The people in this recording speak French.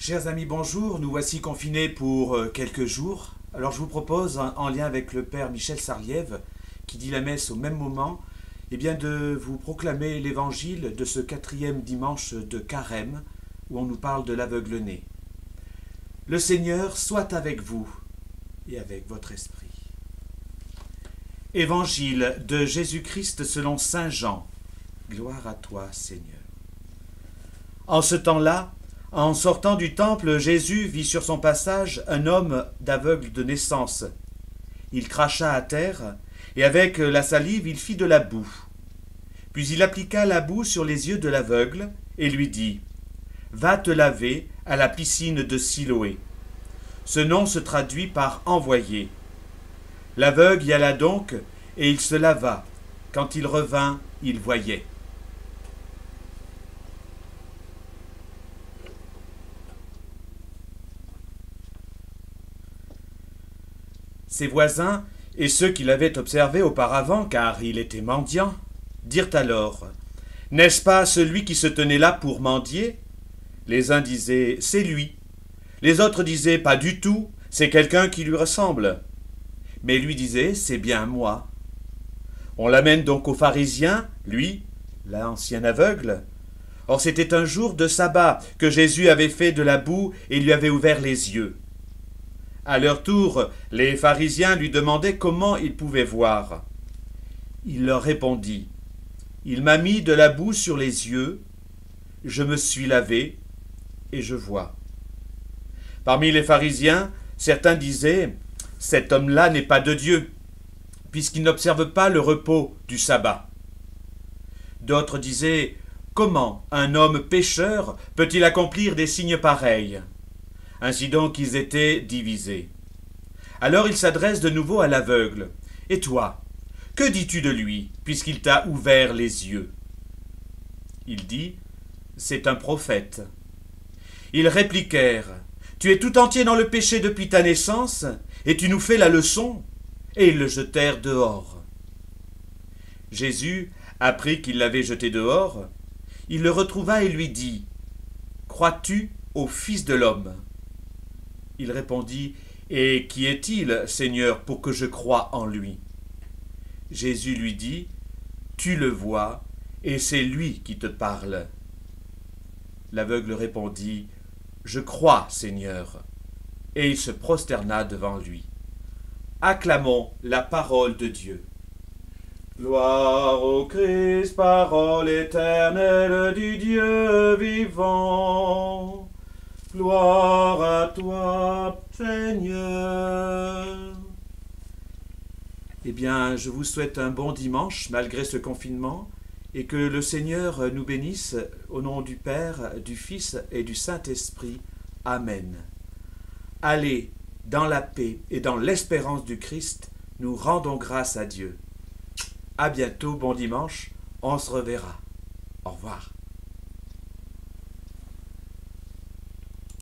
Chers amis, bonjour. Nous voici confinés pour quelques jours. Alors je vous propose, en lien avec le Père Michel Sarliève, qui dit la messe au même moment, de vous proclamer l'évangile de ce 4e dimanche de Carême, où on nous parle de l'aveugle-né. Le Seigneur soit avec vous et avec votre esprit. Évangile de Jésus-Christ selon saint Jean. Gloire à toi, Seigneur. En ce temps-là, en sortant du temple, Jésus vit sur son passage un homme d'aveugle de naissance. Il cracha à terre, et avec la salive il fit de la boue. Puis il appliqua la boue sur les yeux de l'aveugle, et lui dit « Va te laver à la piscine de Siloé ». Ce nom se traduit par « envoyé ». L'aveugle y alla donc, et il se lava. Quand il revint, il voyait. Ses voisins, et ceux qui l'avaient observé auparavant, car il était mendiant, dirent alors « N'est-ce pas celui qui se tenait là pour mendier ?» Les uns disaient « C'est lui ». Les autres disaient « Pas du tout, c'est quelqu'un qui lui ressemble ». Mais lui disait « C'est bien moi ». On l'amène donc aux pharisiens, lui, l'ancien aveugle. Or c'était un jour de sabbat que Jésus avait fait de la boue et lui avait ouvert les yeux. À leur tour, les pharisiens lui demandaient comment il pouvait voir. Il leur répondit « Il m'a mis de la boue sur les yeux, je me suis lavé et je vois. » Parmi les pharisiens, certains disaient « Cet homme-là n'est pas de Dieu, puisqu'il n'observe pas le repos du sabbat. » D'autres disaient « Comment un homme pécheur peut-il accomplir des signes pareils ?» Ainsi donc ils étaient divisés. Alors il s'adresse de nouveau à l'aveugle. « Et toi, que dis-tu de lui, puisqu'il t'a ouvert les yeux ?» Il dit « C'est un prophète. » Ils répliquèrent « Tu es tout entier dans le péché depuis ta naissance, et tu nous fais la leçon ?» Et ils le jetèrent dehors. Jésus apprit qu'il l'avait jeté dehors. Il le retrouva et lui dit « Crois-tu au Fils de l'homme ?» Il répondit « Et qui est-il, Seigneur, pour que je croie en lui ?» Jésus lui dit « Tu le vois, et c'est lui qui te parle. » L'aveugle répondit « Je crois, Seigneur. » Et il se prosterna devant lui. Acclamons la parole de Dieu. Gloire au Christ, parole éternelle du Dieu vivant. Gloire à toi, Seigneur. Je vous souhaite un bon dimanche malgré ce confinement et que le Seigneur nous bénisse au nom du Père, du Fils et du Saint-Esprit. Amen. Allez, dans la paix et dans l'espérance du Christ, nous rendons grâce à Dieu. À bientôt, bon dimanche, on se reverra. Au revoir.